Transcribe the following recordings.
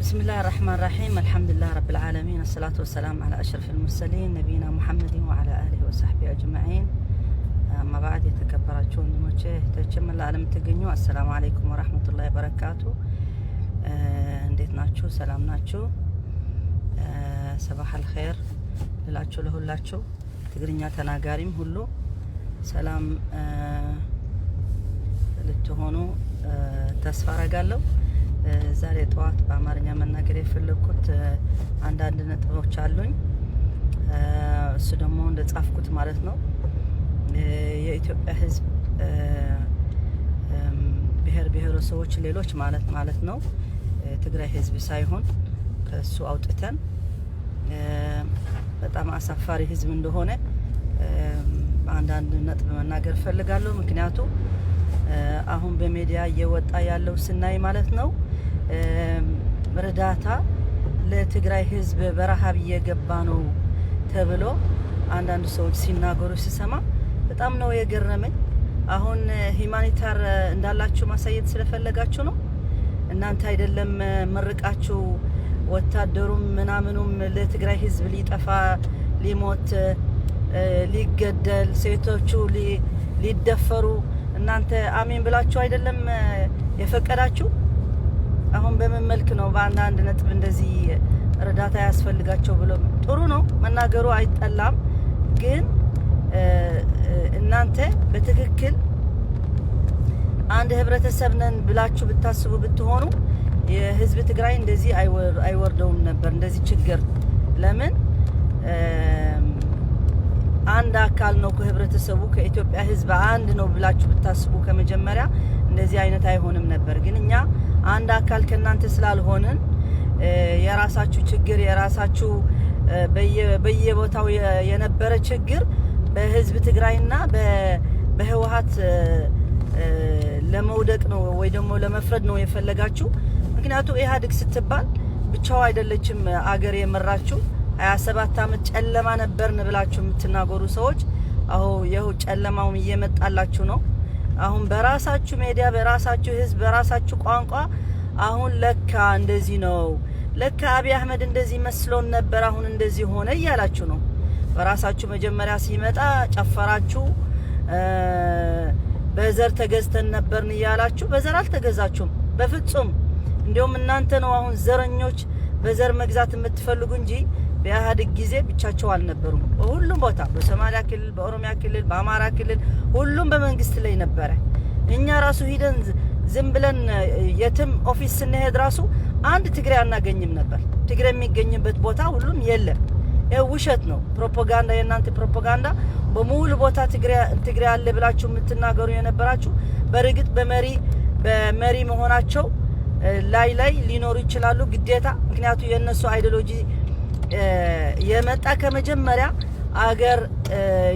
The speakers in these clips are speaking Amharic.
بسم الله الرحمن الرحيم الحمد لله رب العالمين الصلاة والسلام على أشرف المرسلين نبينا محمد وعلى آله وصحبه أجمعين. أما بعد يتكبراتون نموچه تجمع العالم تገኙ السلام عليكم ورحمة الله وبركاته. እንዴት ናችሁ? ሰላም ናችሁ? ሰባህ الخير ልላችሁ ለሁላችሁ ትግርኛ ተናጋሪም ሁሉ ሰላም ልትሆኑ ተስፋ አደርጋለሁ። ዛሬ ጠዋት በአማርኛ መናገር የፈለኩት አንዳንድ ነጥቦች አሉኝ። እሱ ደግሞ እንደጻፍኩት ማለት ነው የኢትዮጵያ ሕዝብ ብሔር ብሔረሰቦች ሌሎች ማለት ነው ትግራይ ሕዝብ ሳይሆን ከሱ አውጥተን በጣም አሳፋሪ ሕዝብ እንደሆነ አንዳንድ ነጥብ መናገር ፈልጋለሁ። ምክንያቱም አሁን በሚዲያ እየወጣ ያለው ስናይ ማለት ነው እርዳታ ለትግራይ ህዝብ በረሃብ እየገባ ነው ተብሎ አንዳንድ ሰዎች ሲናገሩ ሲሰማ በጣም ነው የገረመኝ። አሁን ሂማኒታር እንዳላችሁ ማሳየት ስለፈለጋችሁ ነው። እናንተ አይደለም መርቃችሁ ወታደሩም ምናምኑም ለትግራይ ህዝብ ሊጠፋ ሊሞት ሊገደል ሴቶቹ ሊደፈሩ እናንተ አሜን ብላችሁ አይደለም የፈቀዳችሁ። አሁን በመመልክ ነው በአንድ ነጥብ እንደዚህ እርዳታ ያስፈልጋቸው ብሎ ጥሩ ነው መናገሩ አይጠላም። ግን እናንተ በትክክል አንድ ህብረተሰብ ነን ብላችሁ ብታስቡ ብትሆኑ የህዝብ ትግራይ እንደዚህ አይወርደውም ነበር እንደዚህ ችግር። ለምን አንድ አካል ነው ከህብረተሰቡ ከኢትዮጵያ ህዝብ አንድ ነው ብላችሁ ብታስቡ ከመጀመሪያ እንደዚህ አይነት አይሆንም ነበር። ግን እኛ አንድ አካል ከናንተ ስላልሆንን የራሳችሁ ችግር የራሳችሁ በየቦታው የነበረ ችግር በህዝብ ትግራይና በህወሓት ለመውደቅ ነው ወይ ደግሞ ለመፍረድ ነው የፈለጋችሁ። ምክንያቱም ኢህአዴግ ስትባል ብቻው አይደለችም አገር የመራችሁ 27 አመት ጨለማ ነበርን ብላችሁ የምትናገሩ ሰዎች አሁን ይሄው ጨለማውም እየመጣላችሁ ነው። አሁን በራሳችሁ ሚዲያ በራሳችሁ ህዝብ በራሳችሁ ቋንቋ አሁን ለካ እንደዚህ ነው ለካ አብይ አህመድ እንደዚህ መስሎን ነበር አሁን እንደዚህ ሆነ እያላችሁ ነው። በራሳችሁ መጀመሪያ ሲመጣ ጨፈራችሁ በዘር ተገዝተን ነበርን እያላችሁ በዘር አልተገዛችሁም በፍጹም። እንዲያውም እናንተ ነው አሁን ዘረኞች በዘር መግዛት የምትፈልጉ እንጂ በኢህአዴግ ጊዜ ብቻቸው አልነበሩም። በሁሉም ቦታ በሶማሊያ ክልል በኦሮሚያ ክልል በአማራ ክልል ሁሉም በመንግስት ላይ ነበረ። እኛ ራሱ ሂደን ዝም ብለን የትም ኦፊስ ስንሄድ ራሱ አንድ ትግራይ አናገኝም ነበር። ትግራይ የሚገኝበት ቦታ ሁሉም የለም። ይሄ ውሸት ነው ፕሮፓጋንዳ የእናንተ ፕሮፓጋንዳ። በሙሉ ቦታ ትግራይ አለ ብላችሁ የምትናገሩ የነበራችሁ በርግጥ በመሪ መሆናቸው ላይ ሊኖሩ ይችላሉ ግዴታ። ምክንያቱም የነሱ አይዲዮሎጂ የመጣ ከመጀመሪያ አገር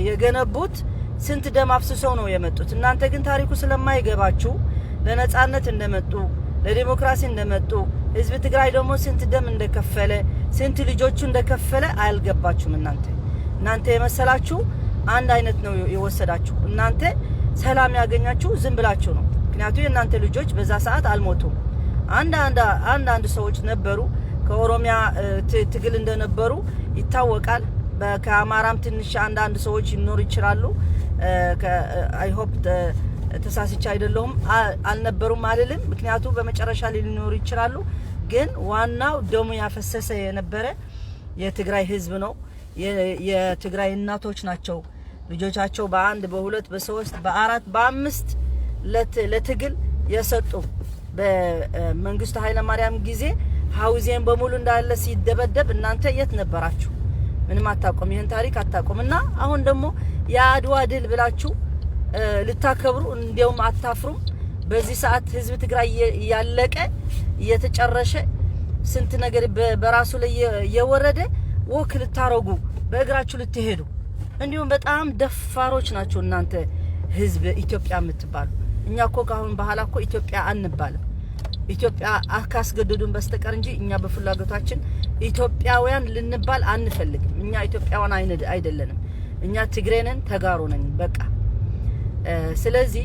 የገነቡት ስንት ደም አፍስሰው ነው የመጡት። እናንተ ግን ታሪኩ ስለማይገባችሁ ለነጻነት እንደመጡ ለዲሞክራሲ እንደመጡ ህዝብ ትግራይ ደግሞ ስንት ደም እንደከፈለ ስንት ልጆቹ እንደከፈለ አልገባችሁም። እናንተ የመሰላችሁ አንድ አይነት ነው የወሰዳችሁ። እናንተ ሰላም ያገኛችሁ ዝም ብላችሁ ነው። ምክንያቱም የእናንተ ልጆች በዛ ሰዓት አልሞቱም። አንድ ሰዎች ነበሩ ከኦሮሚያ ትግል እንደነበሩ ይታወቃል። ከአማራም ትንሽ አንድ ሰዎች ይኖሩ ይችላሉ። አይ ሆፕ ተሳስቻ አይደለሁም አልነበሩም አልልም። ምክንያቱም በመጨረሻ ሊኖሩ ይችላሉ። ግን ዋናው ደሙ ያፈሰሰ የነበረ የትግራይ ህዝብ ነው። የትግራይ እናቶች ናቸው ልጆቻቸው በአንድ በሁለት በሶስት በአራት በአምስት ለትግል የሰጡ። በመንግስቱ ኃይለ ማርያም ጊዜ ሀውዜን በሙሉ እንዳለ ሲደበደብ እናንተ የት ነበራችሁ? ምንም አታቆም። ይሄን ታሪክ አታቆምና አሁን ደግሞ የአድዋ ድል ብላችሁ ልታከብሩ እንዲያውም አታፍሩም። በዚህ ሰዓት ህዝብ ትግራይ ያለቀ እየተጨረሸ ስንት ነገር በራሱ ላይ የወረደ ወክ ልታረጉ በእግራችሁ ልትሄዱ እንዲሁም በጣም ደፋሮች ናቸው እናንተ ህዝብ ኢትዮጵያ የምትባሉ። እኛ እኮ ካሁን በኋላ እኮ ኢትዮጵያ አንባልም። ኢትዮጵያ አካስገደዱን በስተቀር እንጂ እኛ በፍላጎታችን ኢትዮጵያውያን ልንባል አንፈልግም። እኛ ኢትዮጵያውያን አይደለንም። እኛ ትግሬነን ተጋሩ ነን በቃ። ስለዚህ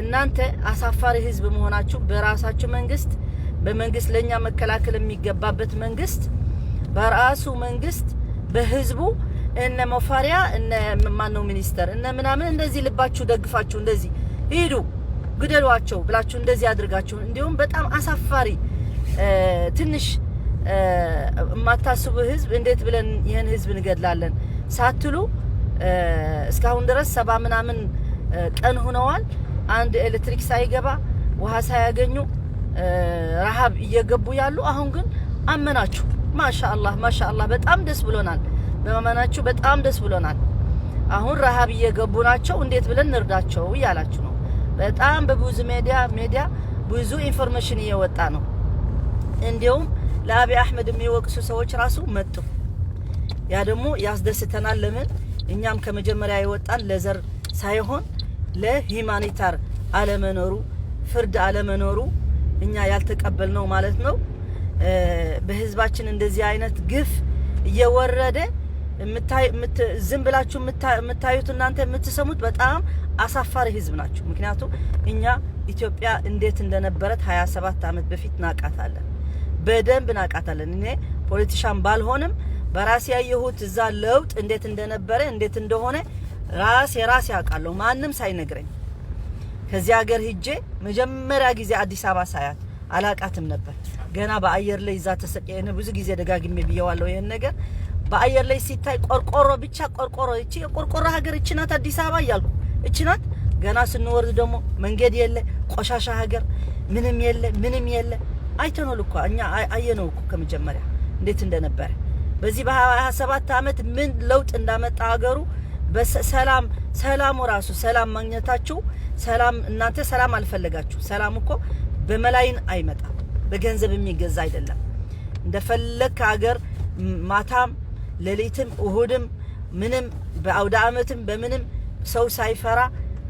እናንተ አሳፋሪ ህዝብ መሆናችሁ በራሳችሁ መንግስት በመንግስት ለኛ መከላከል የሚገባበት መንግስት በራሱ መንግስት በህዝቡ እነ መፋሪያ እነ ማነው ሚኒስተር እነ ምናምን እንደዚህ ልባችሁ ደግፋችሁ እንደዚህ ሂዱ ግደሏቸው ብላችሁ እንደዚህ አድርጋችሁ እንዲሁም በጣም አሳፋሪ ትንሽ ማታስቡ ህዝብ እንዴት ብለን ይሄን ህዝብ እንገድላለን ሳትሉ እስካሁን ድረስ 70 ምናምን ቀን ሆነዋል አንድ ኤሌክትሪክ ሳይገባ ውሃ ሳያገኙ ረሃብ እየገቡ ያሉ አሁን ግን አመናችሁ ማሻአላህ በጣም ደስ ብሎናል በማመናችሁ በጣም ደስ ብሎናል አሁን ረሃብ እየገቡ ናቸው እንዴት ብለን እንርዳቸው ያላችሁ ነው በጣም በብዙ ሚዲያ ብዙ ኢንፎርሜሽን እየወጣ ነው እንዲሁም ለአብይ አህመድ የሚወቅሱ ሰዎች ራሱ መጡ ያ ደግሞ ያስደስተናል ለምን እኛም ከመጀመሪያ ይወጣን ለዘር ሳይሆን ለሂማኒታር አለመኖሩ ፍርድ አለመኖሩ እኛ ያልተቀበልነው ማለት ነው በህዝባችን እንደዚህ አይነት ግፍ እየወረደ ዝም ብላችሁ የምታዩት እናንተ የምትሰሙት በጣም አሳፋሪ ህዝብ ናችሁ ምክንያቱም እኛ ኢትዮጵያ እንዴት እንደነበረት 27 አመት በፊት ናቃታለን በደንብ ናቃታለን እኔ ፖለቲሻን ባልሆንም በራሴ ያየሁት እዛ ለውጥ እንዴት እንደነበረ እንዴት እንደሆነ ራሴ ያውቃለሁ ማንንም ሳይነግረኝ ከዚህ ሀገር ሂጄ መጀመሪያ ጊዜ አዲስ አበባ ሳያት አላቃትም ነበር ገና በአየር ላይ እዛ ተሰቀየነ ብዙ ጊዜ ደጋግሜ ብየዋለሁ ይሄን ነገር በአየር ላይ ሲታይ ቆርቆሮ ብቻ ቆርቆሮ እቺ የቆርቆሮ ሀገር እቺ ናት አዲስ አበባ ይያልኩ እቺ ናት ገና ስንወርድ ደግሞ መንገድ የለ ቆሻሻ ሀገር ምንም የለ አይተነው ልኳ እኛ አየነው እኮ ከመጀመሪያ እንዴት እንደነበረ በዚህ በ27 አመት ምን ለውጥ እንዳመጣ ሀገሩ በሰላም ራሱ ሰላም ማግኘታችሁ ሰላም እናንተ ሰላም አልፈለጋችሁ ሰላም እኮ በመላይን አይመጣም በገንዘብ የሚገዛ አይደለም እንደፈለክ ሀገር ማታም ለሊትም እሁድም ምንም በአውዳ አመትም በምንም ሰው ሳይፈራ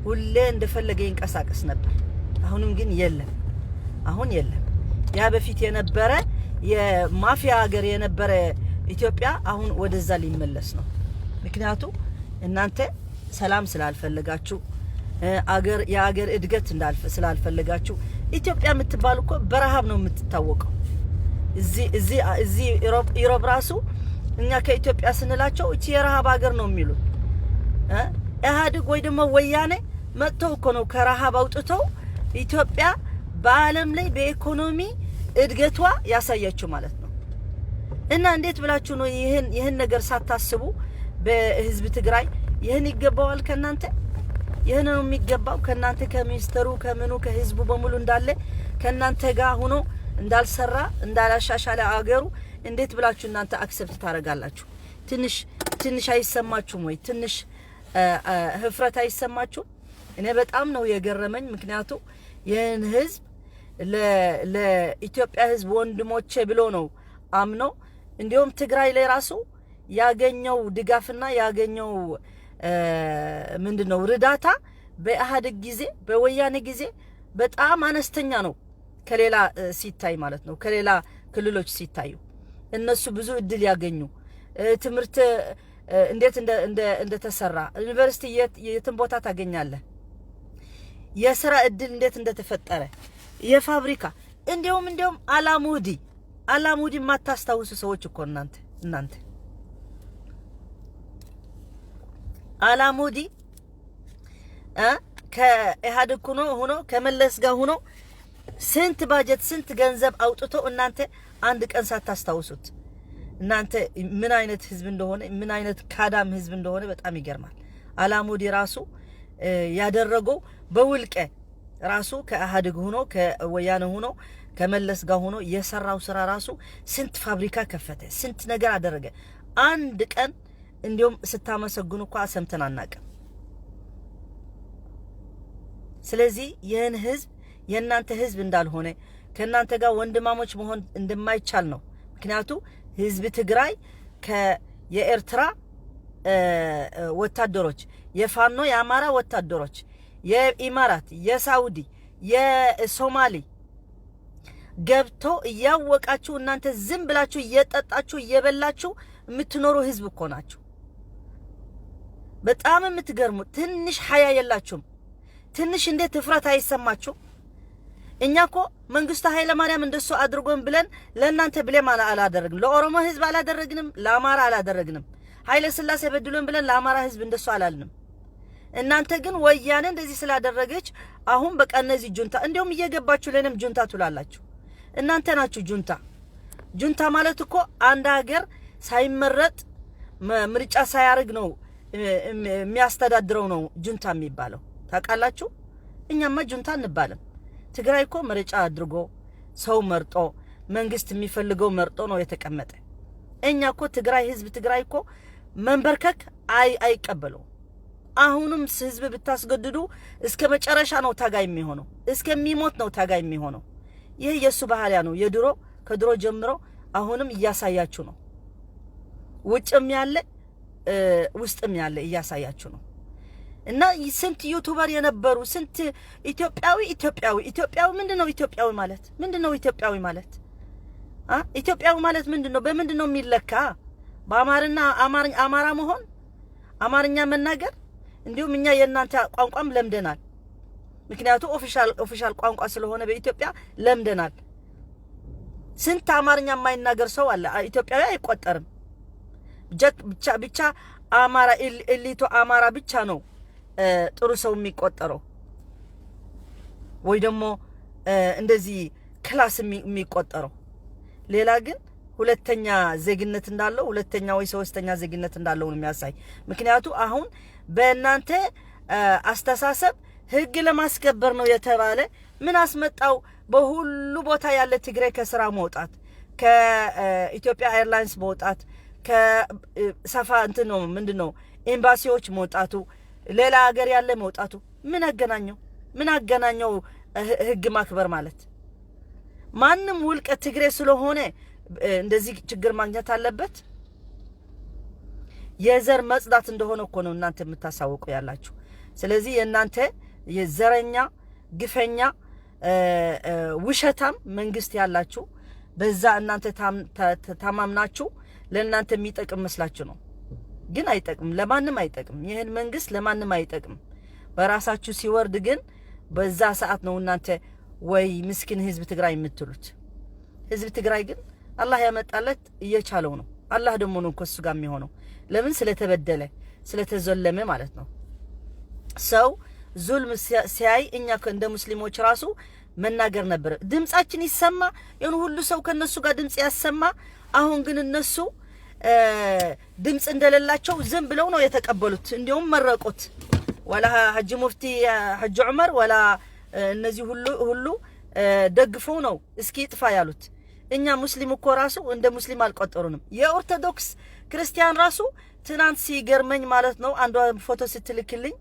ሁሌ እንደፈለገ ይንቀሳቀስ ነበር አሁንም ግን የለም አሁን የለም ያ በፊት የነበረ የማፊያ ሀገር የነበረ ኢትዮጵያ አሁን ወደዛ ሊመለስ ነው ምክንያቱም እናንተ ሰላም ስላልፈለጋችሁ የሀገር እድገት ስላልፈለጋችሁ ኢትዮጵያ የምትባል እኮ በረሃብ ነው የምትታወቀው እዚህ ኢሮብ ራሱ እኛ ከኢትዮጵያ ስንላቸው እቺ የረሃብ ሀገር ነው የሚሉት ኢህአዴግ ወይ ደግሞ ወያኔ መጥተው እኮ ነው ከረሃብ አውጥተው ኢትዮጵያ በአለም ላይ በኢኮኖሚ እድገቷ ያሳያችሁ ማለት ነው እና እንዴት ብላችሁ ነው ይሄን ነገር ሳታስቡ በህዝብ ትግራይ ይሄን ይገባዋል ከናንተ ይሄን ነው የሚገባው ከናንተ ከሚኒስተሩ ከመኑ ከህዝቡ በሙሉ እንዳለ ከናንተ ጋር ሆኖ እንዳልሰራ እንዳላሻሻለ አገሩ እንዴት ብላችሁ እናንተ አክሰፕት ታረጋላችሁ ትንሽ አይሰማችሁም ወይ ትንሽ ህፍረት አይሰማችሁ እኔ በጣም ነው የገረመኝ ምክንያቱም ይሄን ህዝብ ለኢትዮጵያ ህዝብ ወንድሞቼ ብሎ ነው አምኖ እንዲሁም ትግራይ ላይ ራሱ ያገኘው ድጋፍና ያገኘው ምንድነው ርዳታ በኢህአዴግ ጊዜ በወያኔ ጊዜ በጣም አነስተኛ ነው ከሌላ ሲታይ ማለት ነው ከሌላ ክልሎች ሲታዩ እነሱ ብዙ እድል ያገኙ ትምርት እንዴት እንደተሰራ ዩኒቨርሲቲ የትን ቦታ ታገኛለህ የሥራ እድል እንዴት እንደተፈጠረ የፋብሪካ እንዲሁም አላሙዲ ማታስታውሱ ሰዎች እኮ እናንተ አላሙዲ ከኢህአዴግ ሆኖ ከመለስ ጋር ሆኖ ስንት ባጀት ስንት ገንዘብ አውጥቶ እናንተ አንድ ቀን ሳታስታውሱት እናንተ ምን አይነት ህዝብ እንደሆነ ምን አይነት ካዳም ህዝብ እንደሆነ በጣም ይገርማል አላሙዲ ራሱ ያደረገው በውልቀ ራሱ ከኢህአዴግ ሆኖ ከወያኔ ሆኖ ከመለስ ጋር ሆኖ የሰራው ስራ ራሱ ስንት ፋብሪካ ከፈተ ስንት ነገር አደረገ አንድ ቀን እንዲሁም ስታመሰግኑ እንኳን ሰምተን አናውቅም ስለዚህ ይህን ህዝብ የእናንተ ህዝብ እንዳልሆነ ከእናንተ ጋር ወንድማሞች መሆን እንደማይቻል ነው ምክንያቱም ህዝብ ትግራይ የኤርትራ ወታደሮች የፋኖ የአማራ ወታደሮች የኢማራት የሳውዲ የሶማሊ ገብቶ እያወቃችሁ እናንተ ዝም ብላችሁ እየጠጣችሁ እየበላችሁ የምትኖሩ ህዝብ እኮ ናችሁ በጣም የምትገርሙ ትንሽ ሀያ የላችሁም ትንሽ እንዴት ፍራት አይሰማችሁ እኛኮ መንግስቱ ኃይለ ማርያም እንደሱ አድርጎን ብለን ለእናንተ ብለን አላደረግንም። ለኦሮሞ ህዝብ አላደረግንም፣ ለአማራ አላደረግንም። ኃይለ ሥላሴ በድሎን ብለን ለአማራ ህዝብ እንደሱ አላልንም። እናንተ ግን ወያኔ እንደዚህ ስላደረገች አሁን በቃ እነዚህ ጁንታ እንዲሁም እየገባችሁ ለንም ጁንታ ትላላችሁ። እናንተ ናችሁ ጁንታ። ጁንታ ማለት እኮ አንድ ሀገር ሳይመረጥ ምርጫ ሳያርግ ነው የሚያስተዳድረው ነው ጁንታ የሚባለው። ታውቃላችሁ? እኛማ ጁንታ እንባልም። ትግራይ እኮ ምርጫ አድርጎ ሰው መርጦ መንግስት የሚፈልገው መርጦ ነው የተቀመጠ። እኛ እኮ ትግራይ ህዝብ ትግራይ እኮ መንበርከክ አይቀበለው። አሁንም ህዝብ ብታስገድዱ እስከ መጨረሻ ነው ታጋይ የሚሆነው፣ እስከሚሞት ነው ታጋይ የሚሆነው። ይህ የሱ ባህሪያ ነው። የድሮ ከድሮ ጀምሮ አሁንም እያሳያችሁ ነው። ውጭም ያለ ውስጥም ያለ እያሳያችሁ ነው። እና ስንት ዩቲዩበር የነበሩ ስንት ኢትዮጵያዊ ምንድነው? ኢትዮጵያዊ ማለት ምንድነው? ኢትዮጵያዊ ማለት ኢትዮጵያዊ ማለት ምንድነው? በምንድነው የሚለካ? አማራ መሆን፣ አማርኛ መናገር። እንዲሁም እኛ የእናንተ ቋንቋም ለምደናል። ምክንያቱ ኦፊሻል ቋንቋ ስለሆነ በኢትዮጵያ ለምደናል። ስንት አማርኛ የማይናገር ሰው አለ። ኢትዮጵያዊ አይቆጠርም። ብቻ አማራ ኤሊቶ አማራ ብቻ ነው ጥሩ ሰው የሚቆጠረው፣ ወይ ደግሞ እንደዚህ ክላስ የሚቆጠረው። ሌላ ግን ሁለተኛ ዜግነት እንዳለው ሁለተኛ ወይ ሶስተኛ ዜግነት እንዳለው ነው የሚያሳይ። ምክንያቱ አሁን በእናንተ አስተሳሰብ ህግ ለማስከበር ነው የተባለ ምን አስመጣው? በሁሉ ቦታ ያለ ትግራይ ከስራ መውጣት፣ ከኢትዮጵያ ኤርላይንስ መውጣት፣ ከሰፋ እንትን ነው ምንድነው ኤምባሲዎች መውጣቱ፣ ሌላ ሀገር ያለ መውጣቱ ምን አገናኘው? ምን አገናኘው? ህግ ማክበር ማለት ማንም ውልቀት ትግሬ ስለሆነ እንደዚህ ችግር ማግኘት አለበት? የዘር መጽዳት እንደሆነ እኮ ነው እናንተ የምታሳውቁ ያላችሁ። ስለዚህ የእናንተ የዘረኛ ግፈኛ ውሸታም መንግስት ያላችሁ በዛ እናንተ ታማምናችሁ ለእናንተ የሚጠቅም መስላችሁ ነው። ግን አይጠቅም፣ ለማንም አይጠቅም። ይሄን መንግስት ለማንም አይጠቅም። በራሳችሁ ሲወርድ ግን በዛ ሰዓት ነው እናንተ ወይ ምስኪን ህዝብ ትግራይ የምትሉት። ህዝብ ትግራይ ግን አላህ ያመጣለት እየቻለው ነው። አላህ ደግሞ ነው ከሱ ጋር የሚሆነው። ለምን? ስለተበደለ ስለተዘለመ ማለት ነው። ሰው ዙልም ሲያይ እኛ እንደ ሙስሊሞች ራሱ መናገር ነበር። ድምጻችን ይሰማ፣ የሆነ ሁሉ ሰው ከነሱ ጋር ድምጽ ያሰማ። አሁን ግን እነሱ ድምጽ እንደሌላቸው ዝም ብለው ነው የተቀበሉት። እንዲሁም መረቁት። ወላ ሐጂ ሙፍቲ ሐጂ ዑመር ወላ እነዚህ ሁሉ ደግፈው ነው እስኪ ጥፋ ያሉት። እኛ ሙስሊም እኮ ራሱ እንደ ሙስሊም አልቆጠሩንም። የኦርቶዶክስ ክርስቲያን ራሱ ትናንት ሲገርመኝ ማለት ነው አንዷ ፎቶ ስትልክልኝ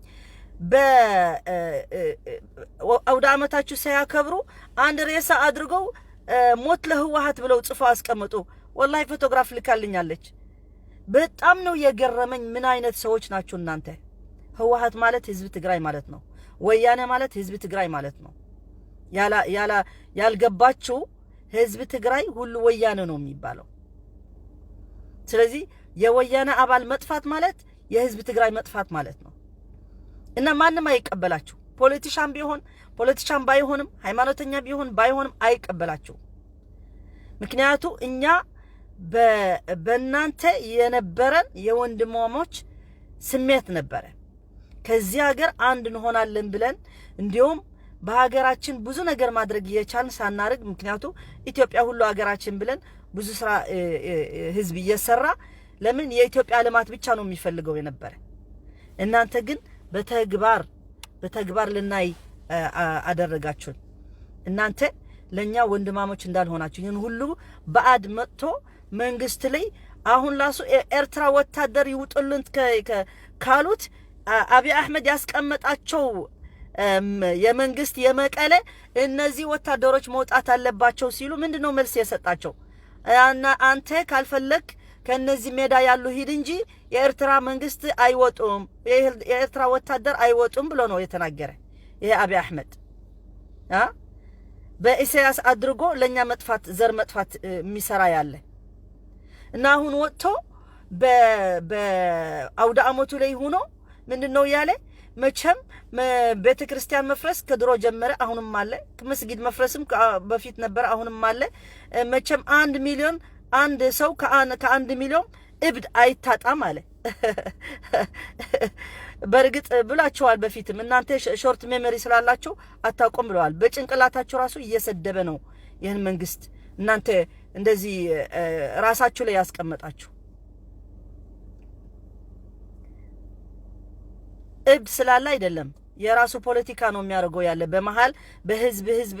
በአውደ ዓመታችሁ ሳያከብሩ አንድ ሬሳ አድርገው ሞት ለህወሓት ብለው ጽፎ አስቀምጡ። ወላሂ ፎቶግራፍ ልካልኛለች። በጣም ነው የገረመኝ። ምን አይነት ሰዎች ናችሁ እናንተ? ህወሓት ማለት ህዝብ ትግራይ ማለት ነው። ወያኔ ማለት ህዝብ ትግራይ ማለት ነው። ያልገባችሁ ህዝብ ትግራይ ሁሉ ወያኔ ነው የሚባለው። ስለዚህ የወያኔ አባል መጥፋት ማለት የህዝብ ትግራይ መጥፋት ማለት ነው። እና ማንም አይቀበላችሁ። ፖለቲሻን ቢሆን ፖለቲሻን ባይሆንም ሃይማኖተኛ ቢሆን ባይሆንም አይቀበላችሁ። ምክንያቱ እኛ በእናንተ የነበረን የወንድማሞች ስሜት ነበረ። ከዚህ ሀገር አንድ እንሆናለን ብለን እንዲሁም በሀገራችን ብዙ ነገር ማድረግ እየቻልን ሳናርግ፣ ምክንያቱ ኢትዮጵያ ሁሉ ሀገራችን ብለን ብዙ ስራ ህዝብ እየሰራ ለምን የኢትዮጵያ ልማት ብቻ ነው የሚፈልገው የነበረ። እናንተ ግን በተግባር ልናይ አደረጋችሁን። እናንተ ለኛ ወንድማሞች እንዳልሆናችሁ ይህን ሁሉ በአድ መጥቶ መንግስት ላይ አሁን ላሱ ኤርትራ ወታደር ይውጡልን ካሉት አብይ አህመድ ያስቀመጣቸው የመንግስት የመቀለ እነዚህ ወታደሮች መውጣት አለባቸው ሲሉ ምንድነው መልስ የሰጣቸው? አንተ ካልፈለክ ከነዚህ ሜዳ ያሉ ሂድ እንጂ የኤርትራ መንግስት አይወጡም፣ የኤርትራ ወታደር አይወጡም ብሎ ነው የተናገረ። ይሄ አብይ አህመድ በኢሳያስ አድርጎ ለኛ መጥፋት ዘር መጥፋት የሚሰራ ያለ እና አሁን ወጥቶ በአውደ ዓመቱ ላይ ሆኖ ምንድነው ያለ? መቼም ቤተክርስቲያን መፍረስ ከድሮ ጀመረ፣ አሁንም አለ። መስጊድ መፍረስም በፊት ነበር፣ አሁንም አለ። መቼም 1 ሚሊዮን አንድ ሰው ከ1 ሚሊዮን እብድ አይታጣም አለ። በርግጥ ብላችኋል በፊትም እናንተ ሾርት ሜሞሪ ስላላችሁ አታቆም ብለዋል። በጭንቅላታችሁ ራሱ እየሰደበ ነው ይህን መንግስት እናንተ እንደዚህ ራሳችሁ ላይ ያስቀመጣችሁ። እብድ ስላለ አይደለም፣ የራሱ ፖለቲካ ነው የሚያደርገው ያለ በመሃል በህዝብ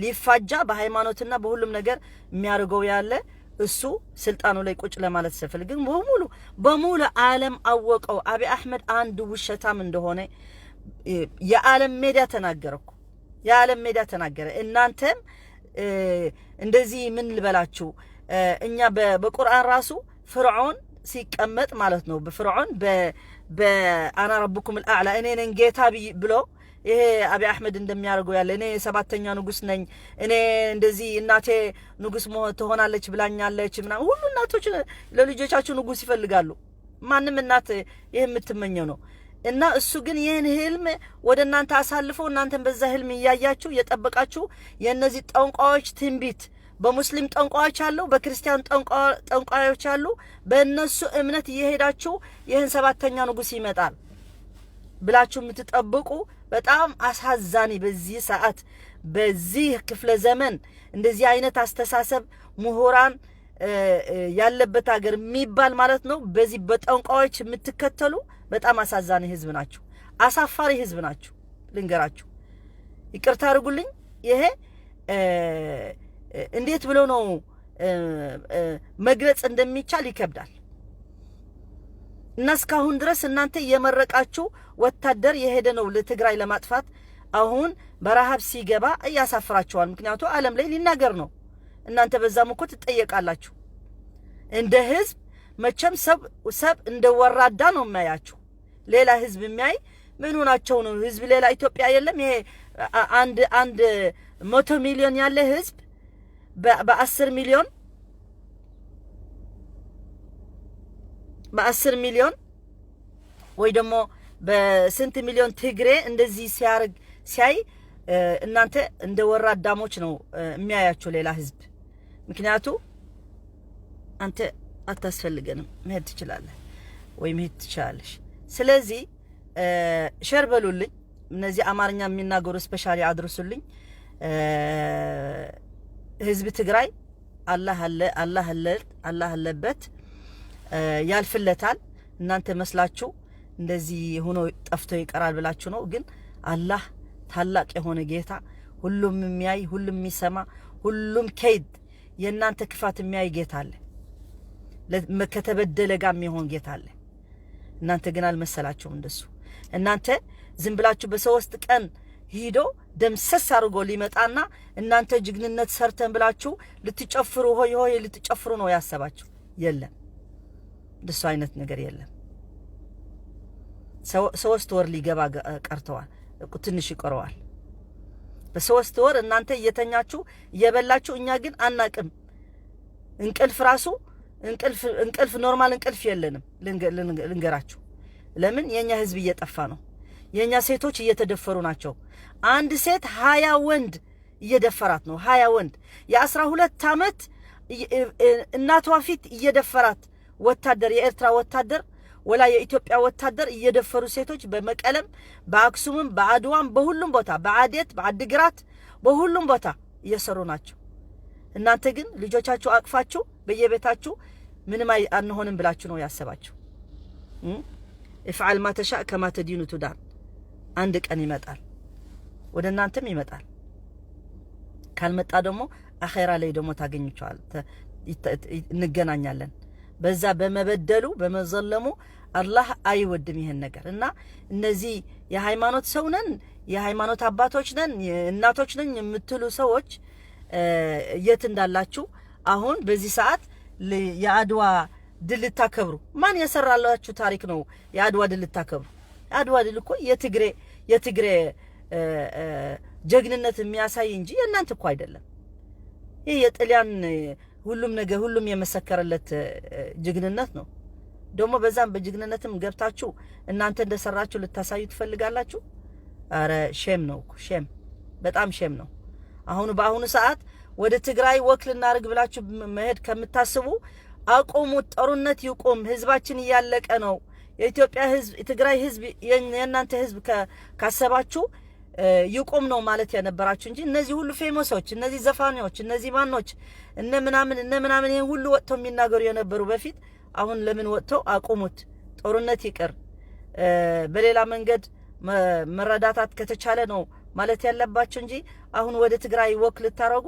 ሊፋጃ በሃይማኖትና በሁሉም ነገር የሚያደርገው ያለ እሱ ስልጣኑ ላይ ቁጭ ለማለት ሲፈልግ ግን በሙሉ ዓለም አወቀው አብይ አህመድ አንድ ውሸታም እንደሆነ የዓለም ሜዲያ ተናገረኩ። የዓለም ሜዲያ ተናገረ። እናንተም እንደዚህ ምን ልበላችሁ እኛ በቁርአን ራሱ ፍርዖን ሲቀመጥ ማለት ነው በፍርዖን በአና ረብኩም الأعلى እኔ ነኝ ጌታ ብሎ ይሄ አብይ አህመድ እንደሚያደርገው ያለ እኔ ሰባተኛ ንጉስ ነኝ እኔ እንደዚህ እናቴ ንጉስ ትሆናለች ብላኛለች ምናምን ሁሉ እናቶች ለልጆቻቸው ንጉስ ይፈልጋሉ። ማንም እናት ይሄ የምትመኘው ነው። እና እሱ ግን ይሄን ህልም ወደ እናንተ አሳልፎ እናንተን በዛ ህልም እያያችሁ የጠበቃችሁ የነዚህ ጠንቋዮች ትንቢት በሙስሊም ጠንቋዮች አሉ፣ በክርስቲያን ጠንቋዮች አሉ። በእነሱ እምነት እየሄዳችሁ ይሄን ሰባተኛ ንጉስ ይመጣል ብላችሁ የምትጠብቁ በጣም አሳዛኝ በዚህ ሰዓት በዚህ ክፍለ ዘመን እንደዚህ አይነት አስተሳሰብ ምሁራን ያለበት ሀገር የሚባል ማለት ነው። በዚህ በጠንቋዮች የምትከተሉ በጣም አሳዛኝ ህዝብ ናችሁ፣ አሳፋሪ ህዝብ ናችሁ። ልንገራችሁ፣ ይቅርታ አድርጉልኝ። ይሄ እንዴት ብሎ ነው መግለጽ እንደሚቻል ይከብዳል። እና እስካሁን ድረስ እናንተ የመረቃችሁ ወታደር የሄደ ነው ለትግራይ ለማጥፋት አሁን በረሃብ ሲገባ ያሳፍራችኋል። ምክንያቱም ዓለም ላይ ሊናገር ነው። እናንተ በዛም እኮ ትጠየቃላችሁ። እንደ ህዝብ መቼም ሰብ እንደ ወራዳ ነው የሚያያችሁ። ሌላ ህዝብ የሚያይ ምን ሆናቸው ነው? ህዝብ ሌላ ኢትዮጵያ የለም። ይሄ አንድ 100 ሚሊዮን ያለ ህዝብ በ10 ሚሊዮን ወይ ደግሞ በስንት ሚሊዮን ትግሬ እንደዚህ ሲያይ እናንተ እንደ ወራዳሞች ነው የሚያያችሁ ሌላ ህዝብ። ምክንያቱ አንተ አታስፈልገንም፣ መሄድ ትችላለህ ወይ መሄድ ትችላለሽ። ስለዚህ ሼር በሉልኝ፣ እነዚህ አማርኛ የሚናገሩ ስፔሻሊ አድርሱልኝ። ህዝብ ትግራይ አላህ አለበት ያልፍለታል። እናንተ መስላችሁ እንደዚህ ሆኖ ጠፍቶ ይቀራል ብላችሁ ነው። ግን አላህ ታላቅ የሆነ ጌታ፣ ሁሉም የሚያይ ሁሉም የሚሰማ ሁሉም ከይድ የእናንተ ክፋት የሚያይ ጌታ አለ። ከተበደለ ጋር የሚሆን ጌታ አለ። እናንተ ግን አልመሰላችሁም እንደሱ። እናንተ ዝም ብላችሁ በሶስት ቀን ሂዶ ደምሰስ አድርጎ ሊመጣና እናንተ ጅግንነት ሰርተን ብላችሁ ልትጨፍሩ ሆይ ልትጨፍሩ ነው ያሰባችሁ። የለም እንደሱ አይነት ነገር የለም። 3 ወር ሊገባ ቀርተዋል፣ ትንሽ ይቀረዋል። በ3 ወር እናንተ እየተኛችሁ እየበላችሁ፣ እኛ ግን አናቅም። እንቅልፍ ራሱ እንቅልፍ ኖርማል እንቅልፍ የለንም። ልንገራችሁ ለምን? የኛ ህዝብ እየጠፋ ነው። የኛ ሴቶች እየተደፈሩ ናቸው። አንድ ሴት 20 ወንድ እየደፈራት ነው። 20 ወንድ የ12 ዓመት እናቷ ፊት እየደፈራት ወታደር፣ የኤርትራ ወታደር ወላ የኢትዮጵያ ወታደር እየደፈሩ ሴቶች በመቀለም በአክሱምም በአድዋም በሁሉም ቦታ በአዴት በአድግራት በሁሉም ቦታ እየሰሩ ናቸው። እናንተ ግን ልጆቻችሁ አቅፋችሁ በየቤታችሁ ምንም አንሆንም ብላችሁ ነው ያሰባችሁ። ifعل ما تشاء كما تدين تدان። አንድ ቀን ይመጣል፣ ወደ እናንተም ይመጣል። ካልመጣ ደግሞ አኺራ ላይ ደግሞ ታገኙቻል፣ እንገናኛለን። በዛ በመበደሉ በመዘለሙ አላህ አይወድም ይሄን ነገር። እና እነዚህ የሃይማኖት ሰው ነን፣ የሃይማኖት አባቶች ነን፣ እናቶች ነን የምትሉ ሰዎች የት እንዳላችሁ አሁን በዚህ ሰዓት የአድዋ ድል ልታከብሩ ማን የሰራላችሁ ታሪክ ነው? የአድዋ ድል ልታከብሩ። የአድዋ ድል እኮ የትግሬ ጀግንነት የሚያሳይ እንጂ የእናንተ እኮ አይደለም። ይሄ የጣሊያን ሁሉም ነገር ሁሉም የመሰከረለት ጀግንነት ነው። ደግሞ በዛም በጅግንነትም ገብታችሁ እናንተ እንደሰራችሁ ልታሳዩ ትፈልጋላችሁ? አረ ሼም ነው እኮ ሼም፣ በጣም ሼም ነው። በአሁኑ ሰዓት ወደ ትግራይ ወክል እናርግ ብላችሁ መሄድ ከምታስቡ አቆሙት። ጦርነት ይቆም፣ ህዝባችን እያለቀ ነው። የኢትዮጵያ ህዝብ፣ የትግራይ ህዝብ፣ የእናንተ ህዝብ ካሰባችሁ ይቆም ነው ማለት የነበራችሁ እንጂ እነዚህ ሁሉ ፌመሶች፣ እነዚህ ዘፋኞች፣ እነዚህ ማኖች እነ ምናምን ይሄን ሁሉ ወጥተው የሚናገሩ የነበሩ በፊት አሁን ለምን ወጥተው አቆሙት? ጦርነት ይቅር፣ በሌላ መንገድ መረዳታት ከተቻለ ነው ማለት ያለባችሁ እንጂ አሁን ወደ ትግራይ ወክል ታረጉ።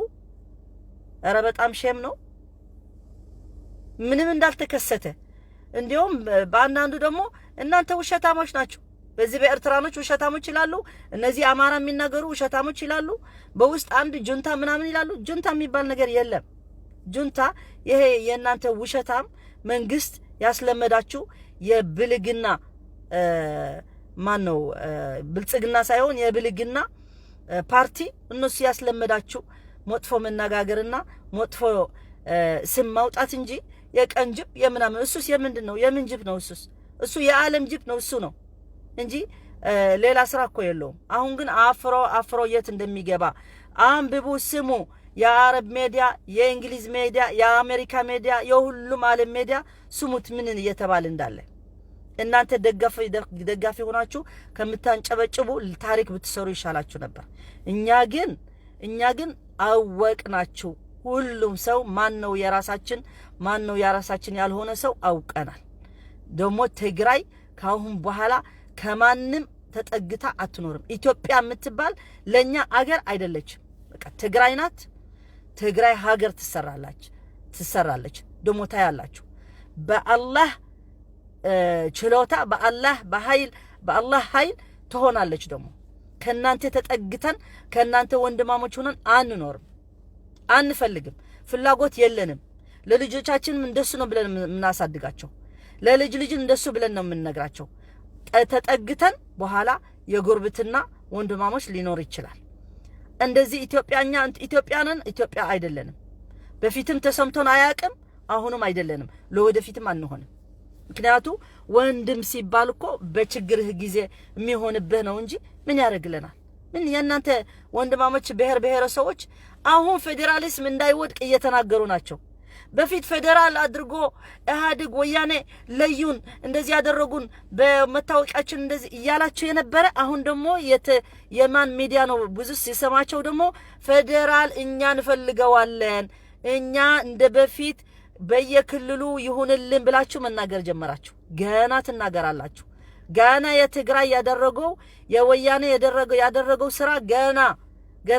አረ በጣም ሼም ነው። ምንም እንዳልተከሰተ እንዲሁም በአንዳንዱ ደግሞ እናንተ ውሸታሞች ናችሁ፣ በዚህ በኤርትራኖች ውሸታሞች ይላሉ፣ እነዚህ አማራ የሚናገሩ ውሸታሞች ይላሉ፣ በውስጥ አንድ ጁንታ ምናምን ይላሉ። ጁንታ የሚባል ነገር የለም። ጁንታ ይሄ የእናንተ ውሸታም መንግስት ያስለመዳችሁ የብልግና ማን ነው? ብልጽግና ሳይሆን የብልግና ፓርቲ እነሱ ያስለመዳችሁ መጥፎ መነጋገርና መጥፎ ስም ማውጣት እንጂ የቀን ጅብ የምናምን እሱስ የምንድን ነው? የምን ጅብ ነው? እሱ የዓለም ጅብ ነው እሱ ነው እንጂ ሌላ ስራ እኮ የለውም። አሁን ግን አፍሮ የት እንደሚገባ አንብቡ፣ ስሙ። የአረብ ሜዲያ፣ የእንግሊዝ ሜዲያ፣ የአሜሪካ ሜዲያ፣ የሁሉም ዓለም ሜዲያ ስሙት ምን እየተባለ እንዳለ። እናንተ ደጋፊ ሆናችሁ ከምታንጨበጭቡ ታሪክ ብትሰሩ ይሻላችሁ ነበር። እኛ ግን አወቅናችሁ። ሁሉም ሰው ማን ነው የራሳችን ያልሆነ ሰው አውቀናል። ደግሞ ትግራይ ካሁን በኋላ ከማንም ተጠግታ አትኖርም። ኢትዮጵያ የምትባል ለኛ አገር አይደለችም። በቃ ትግራይ ናት። ትግራይ ሀገር ትሰራለች። ደግሞ ታያላችሁ። በአላህ ችሎታ፣ በአላህ ኃይል ትሆናለች። ደግሞ ከናንተ ተጠግተን ከናንተ ወንድማሞች ሆነን አንኖርም፣ አንፈልግም። ፍላጎት የለንም። ለልጆቻችን እንደሱ ነው ብለን የምናሳድጋቸው። ለልጅ እንደሱ ብለን ነው የምንነግራቸው። ተጠግተን በኋላ የጎርብትና ወንድማሞች ሊኖር ይችላል። እንደዚህ ኢትዮጵያንን ኢትዮጵያ አይደለንም። በፊትም ተሰምቶን አያቅም፣ አሁንም አይደለንም፣ ለወደፊትም አንሆንም። ምክንያቱ ወንድም ሲባል እኮ በችግርህ ጊዜ የሚሆንብህ ነው እንጂ ምን ያደርግልናል? ምን የእናንተ ወንድማሞች ብሔረሰቦች አሁን ፌዴራሊዝም እንዳይወድቅ እየተናገሩ ናቸው። በፊት ፌዴራል አድርጎ ኢህአዴግ ወያኔ ለዩን እንደዚህ ያደረጉን በመታወቂያችን እንደዚህ እያላቸው የነበረ አሁን ደግሞ የማን ሚዲያ ነው ብዙ ሲሰማቸው ደግሞ ፌዴራል እኛ እንፈልገዋለን፣ እኛ እንደ በፊት በየክልሉ ይሁንልን ብላችሁ መናገር ጀመራችሁ። ገና ትናገራላችሁ። ገና የትግራይ ያደረገው የወያኔ ያደረገው ስራ ገና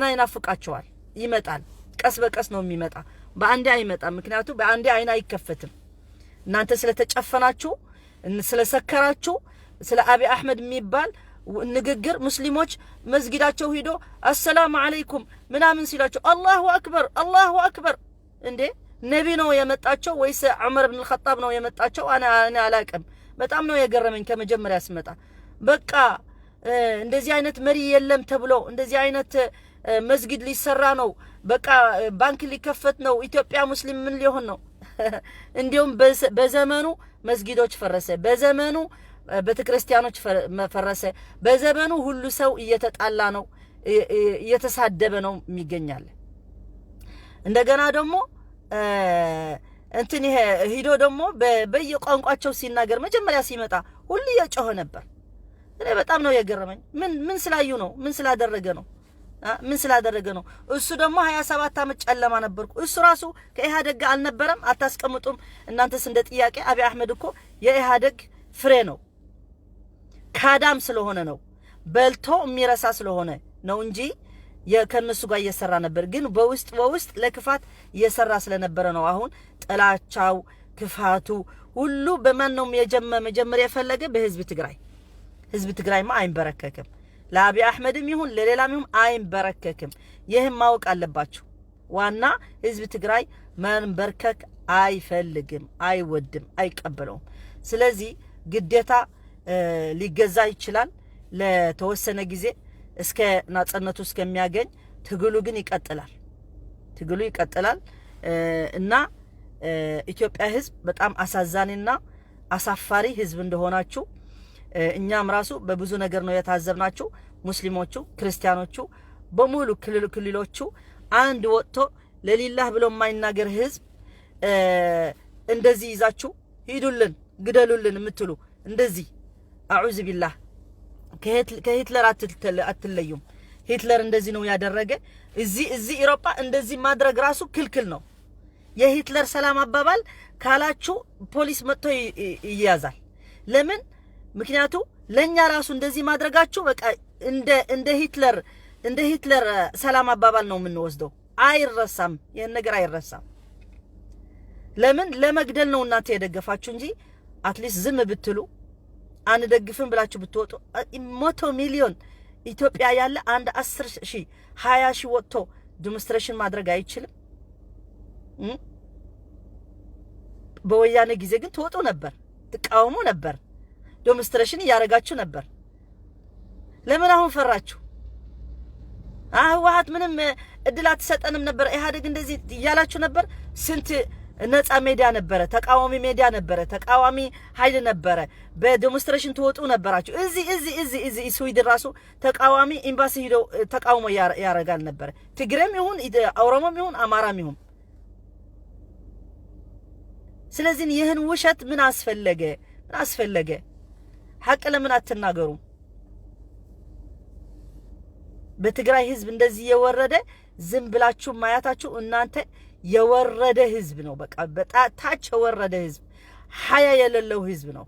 ይናፍቃቸዋል። ይመጣል። ቀስ በቀስ ነው የሚመጣ፣ በአንዴ አይመጣም። ምክንያቱም በአንዴ አይን አይከፈትም። እናንተ ስለተጨፈናችሁ፣ ስለሰከራችሁ፣ ስለ አብይ አህመድ የሚባል ንግግር ሙስሊሞች መስጊዳቸው ሂዶ አሰላሙ አለይኩም ምናምን ሲላቸው አላሁ አክበር እንዴ ነቢ ነው የመጣቸው ወይስ ዑመር ኢብኑ አልኸጣብ ነው የመጣቸው? እኔ አላቅም። በጣም ነው የገረመኝ ከመጀመሪያ ስመጣ። በቃ እንደዚህ አይነት መሪ የለም ተብሎ እንደዚህ አይነት መስጊድ ሊሰራ ነው፣ በቃ ባንክ ሊከፈት ነው፣ ኢትዮጵያ ሙስሊም ምን ሊሆን ነው? እንዲሁም በዘመኑ መስጊዶች ፈረሰ፣ በዘመኑ ቤተክርስቲያኖች ፈረሰ፣ በዘመኑ ሁሉ ሰው እየተጣላ ነው፣ እየተሳደበ ነው የሚገኛል። እንደገና ደግሞ እንትን ይሄ ሂዶ ደግሞ በየቋንቋቸው ሲናገር መጀመሪያ ሲመጣ ሁሉ እየጮኸ ነበር። እኔ በጣም ነው የገረመኝ። ምን ስላዩ ነው? ምን ስላደረገ ነው? እሱ ደግሞ 27 ዓመት ጨለማ ነበርኩ። እሱ ራሱ ከኢህአዴግ ጋር አልነበረም። አታስቀምጡም እናንተስ እንደ ጥያቄ? አብይ አህመድ እኮ የኢህአዴግ ፍሬ ነው። ካዳም ስለሆነ ነው፣ በልቶ የሚረሳ ስለሆነ ነው እንጂ ከነሱ ጋር እየሰራ ነበር። ግን በውስጥ ለክፋት እየሰራ ስለነበረ ነው። አሁን ጥላቻው፣ ክፋቱ ሁሉ በማን ነው መጀመሪያ የፈለገ? በህዝብ ትግራይ። ህዝብ ትግራይማ አይንበረከክም። ለአብይ አህመድም ይሁን ለሌላም ይሁን አይንበረከክም። ይህም ማወቅ አለባችሁ። ዋና ህዝብ ትግራይ መንበርከክ አይፈልግም፣ አይወድም፣ አይቀበለውም። ስለዚህ ግዴታ ሊገዛ ይችላል ለተወሰነ ጊዜ እስከ ናጽነቱ እስከሚያገኝ። ትግሉ ግን ይቀጥላል እና ኢትዮጵያ ህዝብ በጣም አሳዛኝና አሳፋሪ ህዝብ እንደሆናችሁ እኛም ራሱ በብዙ ነገር ነው የታዘብናችሁ። ሙስሊሞቹ ክርስቲያኖቹ በሙሉ ክልሎቹ አንድ ወጥቶ ለሊላህ ብሎ የማይናገር ህዝብ እንደዚህ ይዛችሁ ሂዱልን ግደሉልን የምትሉ እንደዚህ አዑዝ ቢላህ ከሂትለር አትለዩም። ሂትለር እንደዚህ ነው ያደረገ። እዚህ አውሮፓ እንደዚህ ማድረግ ራሱ ክልክል ነው። የሂትለር ሰላም አባባል ካላችሁ ፖሊስ መጥቶ ይያዛል። ለምን? ምክንያቱ ለኛ ራሱ እንደዚህ ማድረጋችሁ በቃ እንደ ሂትለር ሰላም አባባል ነው የምንወስደው። አይረሳም፣ ይሄን ነገር አይረሳም። ለምን? ለመግደል ነው እናንተ የደገፋችሁ እንጂ አትሊስት ዝም ብትሉ አንደግፍም ብላችሁ ብትወጡ 100 ሚሊዮን ኢትዮጵያ ያለ አንድ 10,000 20,000 ወጥቶ ዲሞንስትሬሽን ማድረግ አይችልም። በወያኔ ጊዜ ግን ትወጡ ነበር፣ ትቃወሙ ነበር፣ ዲሞንስትሬሽን ያረጋችሁ ነበር። ለምን አሁን ፈራችሁ? ህወሓት ምንም እድል አትሰጠንም ነበር፣ ኢህአዴግ እንደዚህ እያላችሁ ነበር። ስንት ነፃ ሜዲያ ነበረ፣ ተቃዋሚ ሜዲያ ነበረ፣ ተቃዋሚ ኃይል ነበረ። በዲሞንስትሬሽን ትወጡ ነበራችሁ። እዚህ ስዊድን ራሱ ተቃዋሚ ኤምባሲ ሄዶ ተቃውሞ ያረጋል ነበር። ትግሬም ይሁን ኦሮሞም ይሁን አማራም ይሁን። ስለዚህ ይህን ውሸት ምን አስፈለገ? ሐቅ ለምን አትናገሩም? በትግራይ ህዝብ እንደዚህ የወረደ ዝም ብላችሁ ማያታችሁ እናንተ የወረደ ህዝብ ነው። በቃ በታች የወረደ ህዝብ፣ ሀያ የሌለው ህዝብ ነው።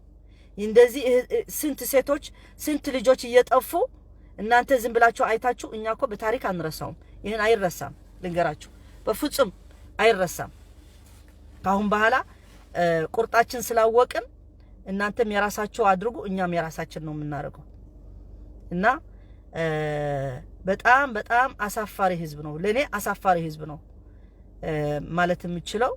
እንደዚህ ስንት ሴቶች ስንት ልጆች እየጠፉ እናንተ ዝም ብላችሁ አይታችሁ። እኛ እኮ በታሪክ አንረሳውም። ይሄን አይረሳም፣ ልንገራችሁ፣ በፍጹም አይረሳም። ካሁን በኋላ ቁርጣችን ስላወቅን እናንተም የራሳችሁ አድርጉ፣ እኛም የራሳችን ነው የምናደርገው። እና በጣም አሳፋሪ ህዝብ ነው። ለኔ አሳፋሪ ህዝብ ነው ማለት የምችለው።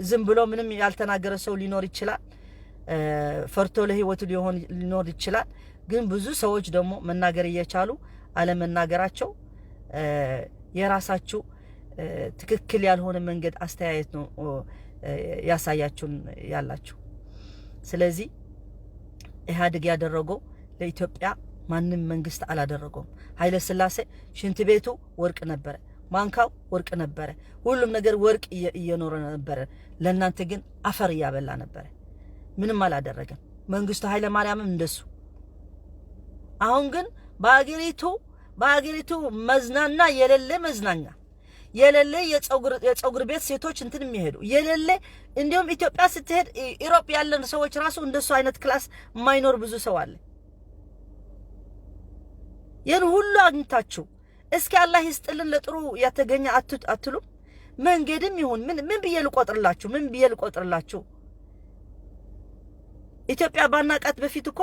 ዝም ብሎ ምንም ያልተናገረ ሰው ሊኖር ይችላል፣ ፈርቶ ለህይወቱ ሊኖር ይችላል። ግን ብዙ ሰዎች ደግሞ መናገር እየቻሉ አለመናገራቸው የራሳችሁ ትክክል ያልሆነ መንገድ አስተያየት ነው ያሳያችሁን ያላችሁ። ስለዚህ ኢህአዴግ ያደረገው ለኢትዮጵያ ማንም መንግስት አላደረገውም። ኃይለ ሥላሴ ሽንት ቤቱ ወርቅ ነበረ፣ ማንካው ወርቅ ነበረ፣ ሁሉም ነገር ወርቅ እየኖረ ነበረ። ለእናንተ ግን አፈር እያበላ ነበረ፣ ምንም አላደረገም። መንግስቱ ኃይለ ማርያምም እንደሱ። አሁን ግን በአገሪቱ መዝናኛ የሌለ መዝናኛ የሌለ የፀጉር ቤት ሴቶች እንትን የሚሄዱ የሌለ እንዲሁም ኢትዮጵያ ስትሄድ ኢሮፕ ያለን ሰዎች ራሱ እንደሱ አይነት ክላስ የማይኖር ብዙ ሰው አለ። ይህን ሁሉ አግኝታችሁ እስኪ አላህ ይስጥልን ለጥሩ ያተገኘ አትሉም? መንገድም ይሁን ምን ብዬ ልቆጥርላችሁ? ኢትዮጵያ ባናቃት በፊት እኮ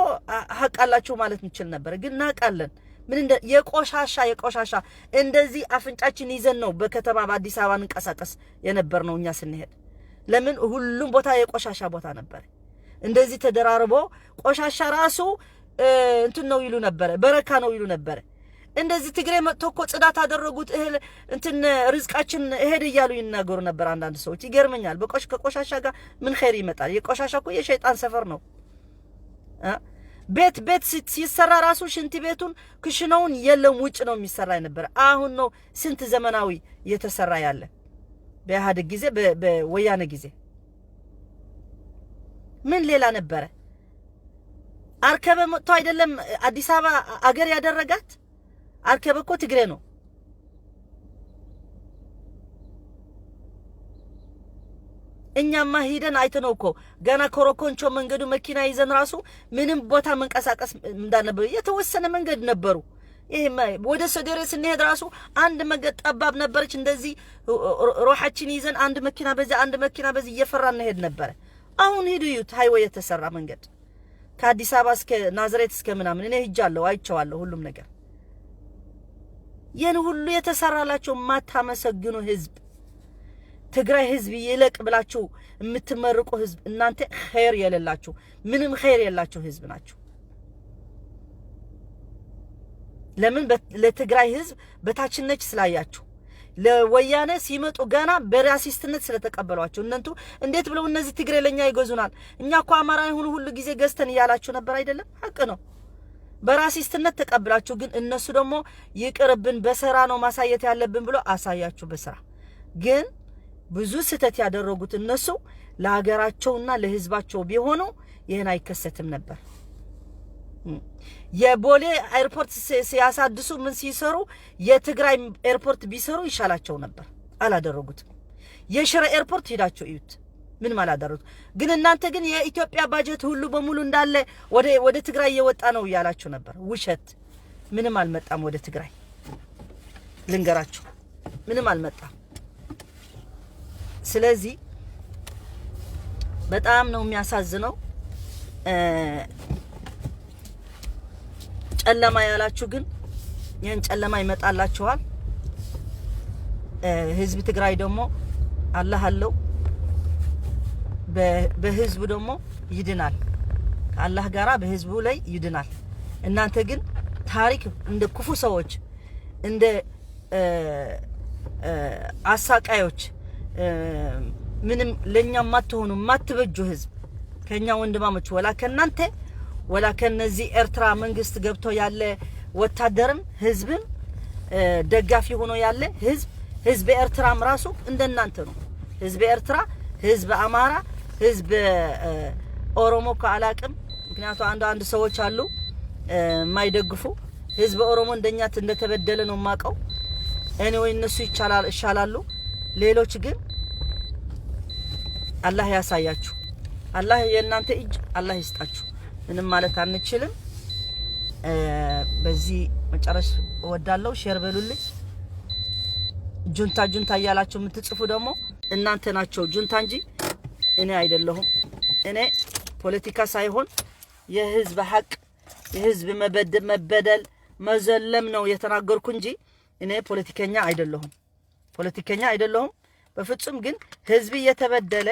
ሀቅ አላችሁ ማለት እንችል ነበር። ግን ናቃለን። ምን እንደ የቆሻሻ እንደዚህ አፍንጫችን ይዘን ነው በከተማ በአዲስ አበባ እንቀሳቀስ የነበር ነው እኛ ስንሄድ። ለምን ሁሉም ቦታ የቆሻሻ ቦታ ነበር። እንደዚህ ተደራርቦ ቆሻሻ ራሱ እንትን ነው ይሉ ነበር፣ በረካ ነው ይሉ ነበር። እንደዚህ ትግሬ መጥቶ እኮ ጽዳት አደረጉት እህል እንትን ርዝቃችን እሄድ እያሉ ይናገሩ ነበር አንዳንድ ሰዎች። ይገርመኛል። ከቆሻሻ ጋር ምን ኸይር ይመጣል? የቆሻሻ እኮ የሸይጣን ሰፈር ነው። ቤት ሲሰራ ራሱ ሽንት ቤቱን ክሽናውን የለም ውጭ ነው የሚሰራ ነበር። አሁን ነው ስንት ዘመናዊ እየተሰራ ያለ። በኢህአዴግ ጊዜ በወያኔ ጊዜ ምን ሌላ ነበረ? አርከበ መጥቶ አይደለም አዲስ አበባ አገር ያደረጋት። አርከበ እኮ ትግሬ ነው። እኛማ ሂደን አይተነው እኮ ገና ኮሮኮንቾ መንገዱ መኪና ይዘን ራሱ ምንም ቦታ መንቀሳቀስ እንዳልነበረ የተወሰነ መንገድ ነበሩ። ይሄ ወደ ሶደሬ ስንሄድ ራሱ አንድ መንገድ ጠባብ ነበረች። እንደዚህ ሮሐችን ይዘን አንድ መኪና በዚህ እየፈራን እንሄድ ነበር። አሁን ሂዱ ይዩት ሃይዌይ የተሰራ መንገድ ከአዲስ አበባ እስከ ናዝሬት እስከ ምናምን እኔ ሂጃለሁ፣ አይቼዋለሁ ሁሉም ነገር። ይህን ሁሉ የተሰራላችሁ ማታመሰግኑ ህዝብ፣ ትግራይ ህዝብ ይለቅ ብላችሁ የምትመርቁ ህዝብ እናንተ ኸይር የሌላችሁ ምንም ኸይር የላችሁ ህዝብ ናችሁ። ለምን? ለትግራይ ህዝብ በታችነች ስላያችሁ ለወያኔ ሲመጡ ገና በራሲስትነት ስለተቀበሏቸው እናንተ እንዴት ብለው እነዚህ ትግሬ ለኛ ይገዙናል እኛ እኮ አማራ ይሁን ሁሉ ጊዜ ገዝተን ያላችሁ ነበር አይደለም ሐቅ ነው በራሲስትነት ተቀበላችሁ ግን እነሱ ደግሞ ይቅርብን በሰራ ነው ማሳየት ያለብን ብሎ አሳያችሁ በሰራ ግን ብዙ ስህተት ያደረጉት እነሱ ለሀገራቸውና ለህዝባቸው ቢሆኑ ይሄን አይከሰትም ነበር የቦሌ ኤርፖርት ሲያሳድሱ ምን ሲሰሩ የትግራይ ኤርፖርት ቢሰሩ ይሻላቸው ነበር አላደረጉትም የሽረ ኤርፖርት ሄዳቸው እዩት ምን ማላደረጉት ግን እናንተ ግን የኢትዮጵያ ባጀት ሁሉ በሙሉ እንዳለ ወደ ትግራይ እየወጣ ነው ያላችሁ ነበር ውሸት ምንም አልመጣም ወደ ትግራይ ልንገራችሁ ምንም አልመጣም ስለዚህ በጣም ነው የሚያሳዝነው ጨለማ ያላችሁ ግን ያን ጨለማ ይመጣላችኋል ህዝብ ትግራይ ደግሞ አላህ አለው በህዝቡ ደግሞ ይድናል ከአላህ ጋራ በህዝቡ ላይ ይድናል እናንተ ግን ታሪክ እንደ ክፉ ሰዎች እንደ አሳቃዮች ምንም ለኛ ማትሆኑ ማትበጁ ህዝብ ከኛ ወንድማሞች ወላ ከናንተ ወላ ከነዚህ ኤርትራ መንግስት ገብቶ ያለ ወታደርም ህዝብም ደጋፊ ሆኖ ያለ ህዝብ ኤርትራም ራሱ እንደናንተ ነው ህዝብ ኤርትራ ህዝብ አማራ ህዝብ ኦሮሞ ካላቅም ምክንያቱ አንድ ሰዎች አሉ ማይደግፉ ህዝብ ኦሮሞ እንደኛ እንደተበደለ ነው ማቀው anyway እነሱ ይሻላሉ ሌሎች ግን አላህ ያሳያችሁ አላህ የእናንተ እጅ አላህ ይስጣችሁ ምንም ማለት አንችልም በዚህ መጨረሻ ወዳለው ሼር በሉልኝ ጁንታ ያላችሁ የምትጽፉ ደግሞ እናንተ ናቸው ጁንታ እንጂ እኔ አይደለሁም እኔ ፖለቲካ ሳይሆን የህዝብ ሐቅ የህዝብ መበደል መዘለም ነው የተናገርኩ እንጂ እኔ ፖለቲከኛ አይደለሁም በፍጹም ግን ህዝብ የተበደለ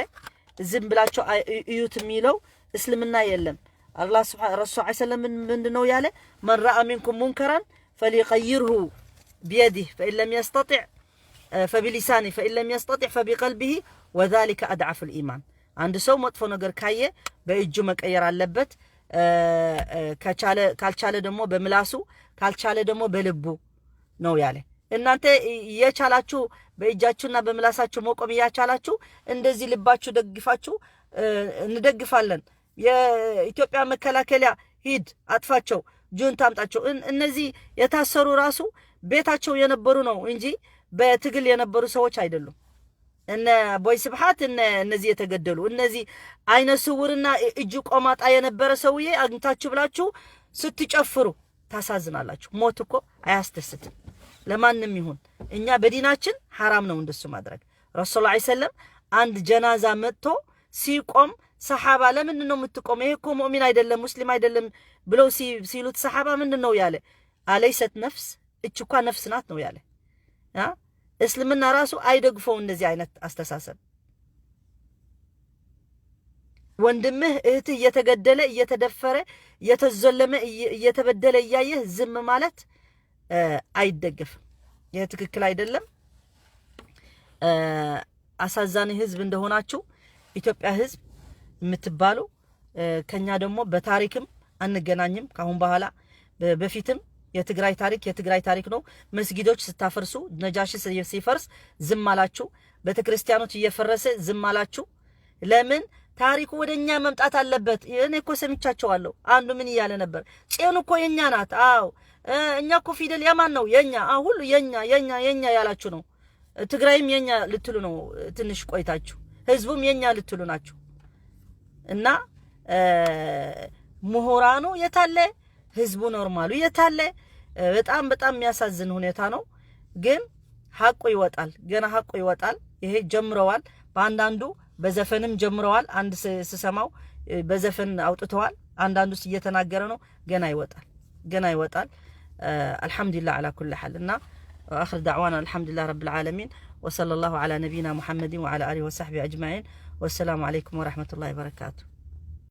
ዝም ብላችሁ እዩት የሚለው እስልምና የለም الله سبحانه الرسول عليه وسلم من دنو ياله من رأى منكم منكرا فليغيره بيده فإن لم يستطع فبلسانه فإن لم يستطع فبقلبه وذلك أضعف الإيمان عند سو مطفو ነገር ካየ በእጁ መቀየር አለበት ካልቻለ ደግሞ በምላሱ ካልቻለ ደግሞ በልቡ ነው ያለ እናንተ የቻላችሁ በእጃችሁና በምላሳችሁ መቆም ያቻላችሁ እንደዚህ ልባችሁ ደግፋችሁ እንደግፋለን የኢትዮጵያ መከላከያ ሂድ አጥፋቸው ጁንታ አምጣቸው እነዚህ የታሰሩ ራሱ ቤታቸው የነበሩ ነው እንጂ በትግል የነበሩ ሰዎች አይደሉም እነ ቦይ ስብሐት እነዚህ የተገደሉ እነዚህ አይነ ስውርና እጁ ቆማጣ የነበረ ሰውዬ አግኝታችሁ ብላችሁ ስትጨፍሩ ታሳዝናላችሁ ሞት እኮ አያስደስትም ለማንም ይሁን እኛ በዲናችን حرام ነው እንደሱ ማድረግ ረሱል ሰለላሁ ዐለይሂ ወሰለም አንድ ጀናዛ መጥቶ ሲቆም ሰሃባ ለምን ነው የምትቆመው ይሄ እኮ ሙእሚን አይደለም ሙስሊም አይደለም ብለው ሲሉት ሰሃባ ምንድነው ያለ አለይሰት ነፍስ እችኳ ነፍስ ናት ነው ያለ እስልምና ራሱ አይደግፈው እንደዚህ አይነት አስተሳሰብ ወንድምህ እህት እየተገደለ እየተደፈረ እየተዘለመ እየተበደለ ያየህ ዝም ማለት አይደገፍም ይሄ ትክክል አይደለም አሳዛኝ ህዝብ እንደሆናችሁ ኢትዮጵያ ህዝብ የምትባሉ ከኛ ደግሞ በታሪክም አንገናኝም ካሁን በኋላ በፊትም የትግራይ ታሪክ ነው መስጊዶች ስታፈርሱ ነጃሺ ሲፈርስ ዝም አላችሁ ቤተክርስቲያኖች እየፈረሰ ዝም አላችሁ ለምን ታሪኩ ወደኛ መምጣት አለበት እኔ እኮ ሰምቻቸዋለሁ አንዱ ምን ይያለ ነበር ጽዮን እኮ የኛ ናት አው እኛ እኮ ፊደል ያማን ነው የኛ ሁሉ የኛ ያላችሁ ነው ትግራይም የኛ ልትሉ ነው ትንሽ ቆይታችሁ ህዝቡም የኛ ልትሉ ናችሁ እና ምሁራኑ የታለ ህዝቡ ኖርማሉ የታለ በጣም የሚያሳዝን ሁኔታ ነው ግን ሐቁ ይወጣል ገና ሐቁ ይወጣል ይሄ ጀምረዋል በአንዳንዱ በዘፈንም ጀምረዋል አንድ ስሰማው በዘፈን አውጥተዋል አንዳንዱስ እየተናገረ ነው ገና ይወጣል الحمدلله على كل حال እና واخر دعوانا الحمد لله رب العالمين وصلى الله على نبينا محمد وعلى اله وصحبه اجمعين والسلام عليكم ورحمه الله وبركاته